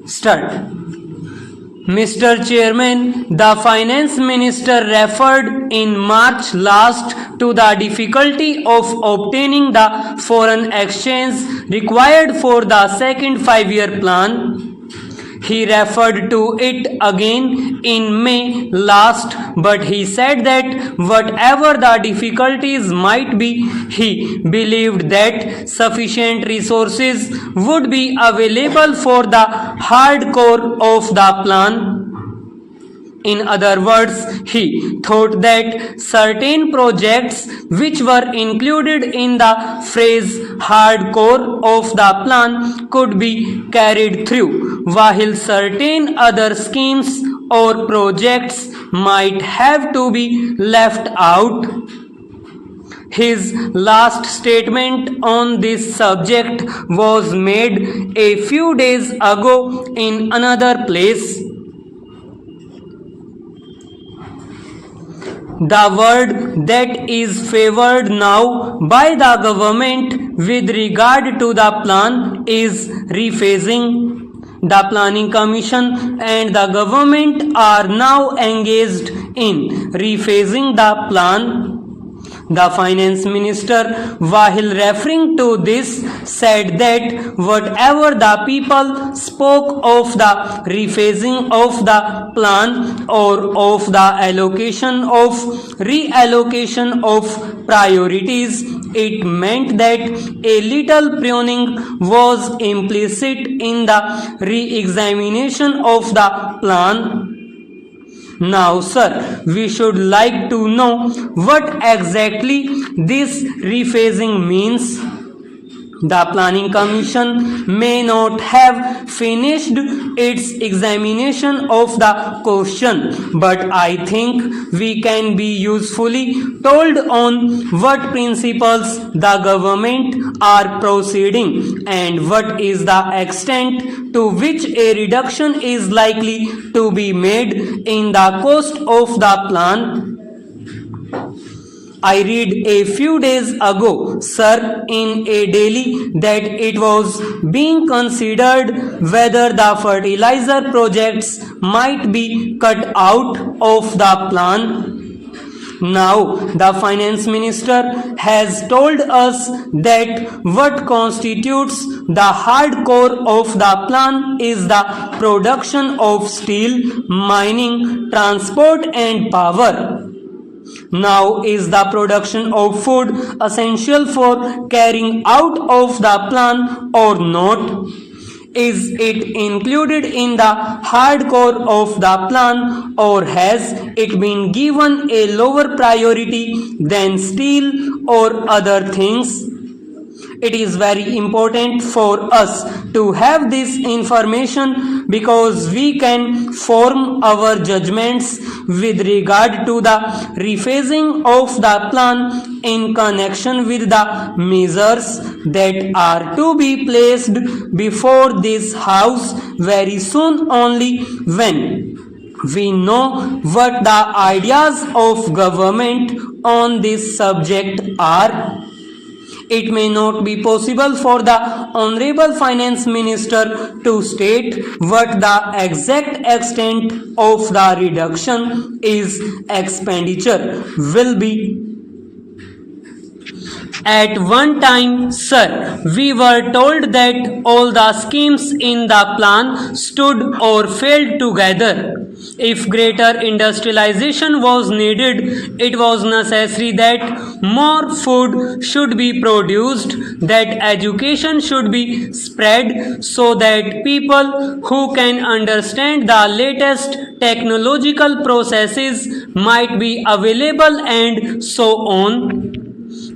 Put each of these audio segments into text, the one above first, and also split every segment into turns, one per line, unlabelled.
Start. Mr. Chairman, the Finance Minister referred in March last to the difficulty of obtaining the foreign exchange required for the second 5-year plan. He referred to it again in May last, but he said that whatever the difficulties might be, he believed that sufficient resources would be available for the hardcore of the plan. In other words, he thought that certain projects which were included in the phrase hardcore of the plan could be carried through, while certain other schemes or projects might have to be left out. His last statement on this subject was made a few days ago in another place. The word that is favored now by the government with regard to the plan is rephasing. The Planning Commission and the government are now engaged in rephasing the plan. The Finance Minister, while referring to this, said that whatever the people spoke of the rephasing of the plan or of the reallocation of priorities, it meant that a little pruning was implicit in the re-examination of the plan. Now, sir, we should like to know what exactly this rephasing means. The Planning Commission may not have finished its examination of the question, but I think we can be usefully told on what principles the government are proceeding and what is the extent to which a reduction is likely to be made in the cost of the plan. I read a few days ago, sir, in a daily that it was being considered whether the fertilizer projects might be cut out of the plan. Now, the Finance Minister has told us that what constitutes the hardcore of the plan is the production of steel, mining, transport and power. Now, is the production of food essential for carrying out of the plan or not? Is it included in the hardcore of the plan or has it been given a lower priority than steel or other things? It is very important for us to have this information because we can form our judgments with regard to the rephasing of the plan in connection with the measures that are to be placed before this house very soon, only when we know what the ideas of government on this subject are. It may not be possible for the Honorable Finance Minister to state what the exact extent of the reduction is expenditure will be. At one time, sir, we were told that all the schemes in the plan stood or fell together. If greater industrialization was needed, it was necessary that more food should be produced, that education should be spread so that people who can understand the latest technological processes might be available and so on.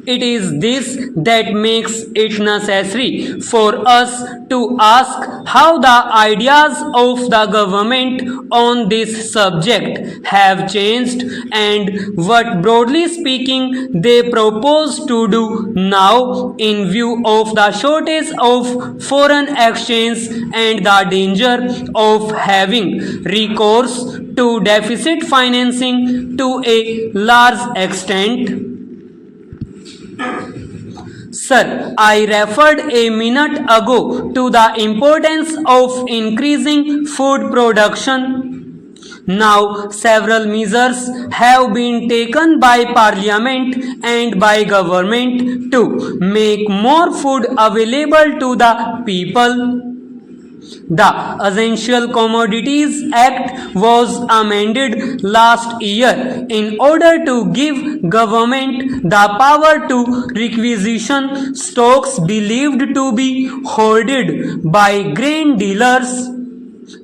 It is this that makes it necessary for us to ask how the ideas of the government on this subject have changed and what, broadly speaking, they propose to do now in view of the shortage of foreign exchange and the danger of having recourse to deficit financing to a large extent. Sir, I referred a minute ago to the importance of increasing food production. Now, several measures have been taken by Parliament and by government to make more food available to the people. The Essential Commodities Act was amended last year in order to give government the power to requisition stocks believed to be hoarded by grain dealers.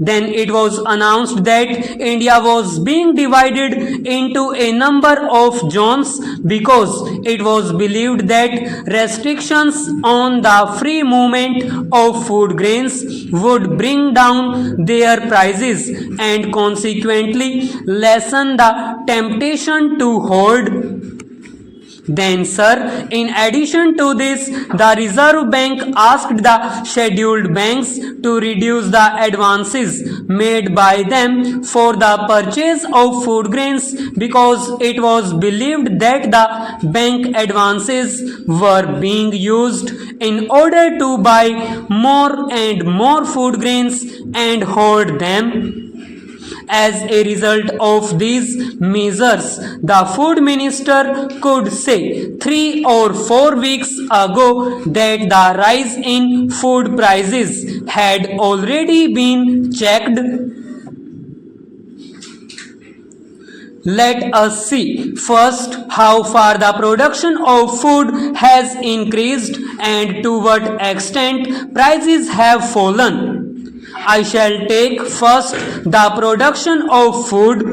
Then it was announced that India was being divided into a number of zones because it was believed that restrictions on the free movement of food grains would bring down their prices and consequently lessen the temptation to hoard. Then, sir, in addition to this, the Reserve Bank asked the scheduled banks to reduce the advances made by them for the purchase of food grains because it was believed that the bank advances were being used in order to buy more and more food grains and hoard them. As a result of these measures, the food minister could say 3 or 4 weeks ago that the rise in food prices had already been checked. Let us see first how far the production of food has increased and to what extent prices have fallen. I shall take first the production of food.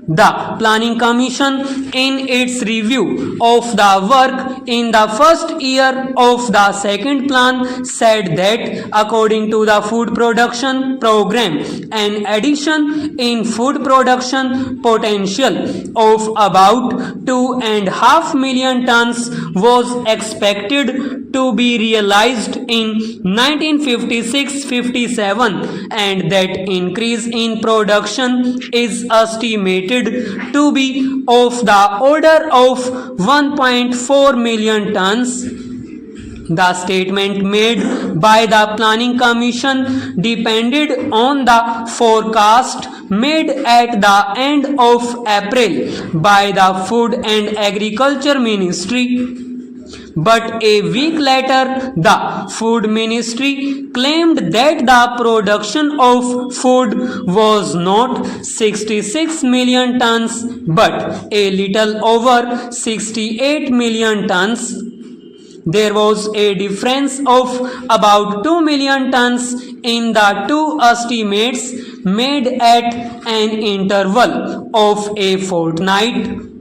The Planning Commission, in its review of the work in the first year of the second plan, said that according to the food production program, an addition in food production potential of about 2.5 million tons was expected to be realized in 1956-57, and that increase in production is estimated to be of the order of 1.4 million tons. The statement made by the Planning Commission depended on the forecast made at the end of April by the Food and Agriculture Ministry. But a week later, the Food Ministry claimed that the production of food was not 66 million tons but a little over 68 million tons. There was a difference of about 2 million tons in the two estimates made at an interval of a fortnight.